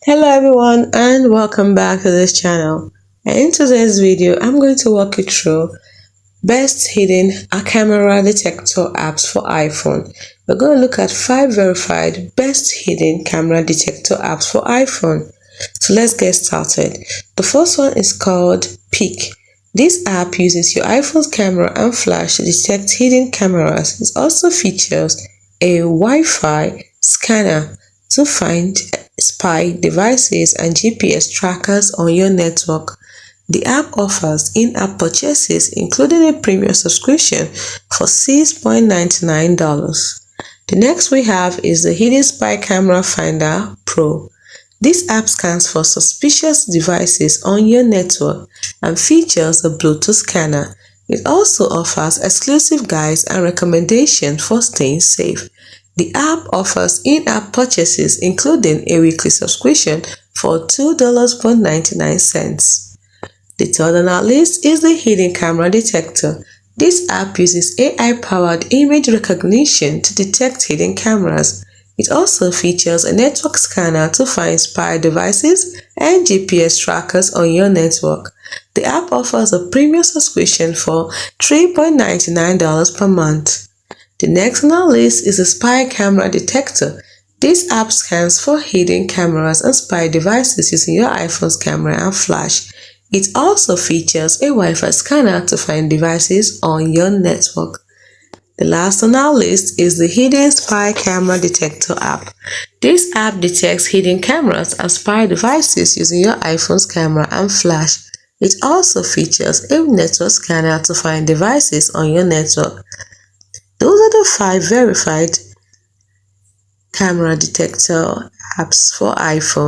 Hello everyone and welcome back to this channel. And in today's video I'm going to walk you through best hidden camera detector apps for iPhone. We're going to look at 5 verified best hidden camera detector apps for iPhone. So let's get started. The first one is called Peek. This app uses your iPhone's camera and flash to detect hidden cameras. It also features a Wi-Fi scanner to find spy devices and GPS trackers on your network. The app offers in-app purchases, including a premium subscription for $6.99. The next we have is the Hidden Spy Camera Finder Pro. This app scans for suspicious devices on your network and features a Bluetooth scanner. It also offers exclusive guides and recommendations for staying safe. The app offers in-app purchases, including a weekly subscription for $2.99. The third on our list is the Hidden Camera Detector. This app uses AI-powered image recognition to detect hidden cameras. It also features a network scanner to find spy devices and GPS trackers on your network. The app offers a premium subscription for $3.99 per month. The next on our list is the Spy Camera Detector. This app scans for hidden cameras and spy devices using your iPhone's camera and flash. It also features a Wi-Fi scanner to find devices on your network. The last on our list is the Hidden Spy Camera Detector app. This app detects hidden cameras and spy devices using your iPhone's camera and flash. It also features a network scanner to find devices on your network. Those are the 5 verified camera detector apps for iPhone.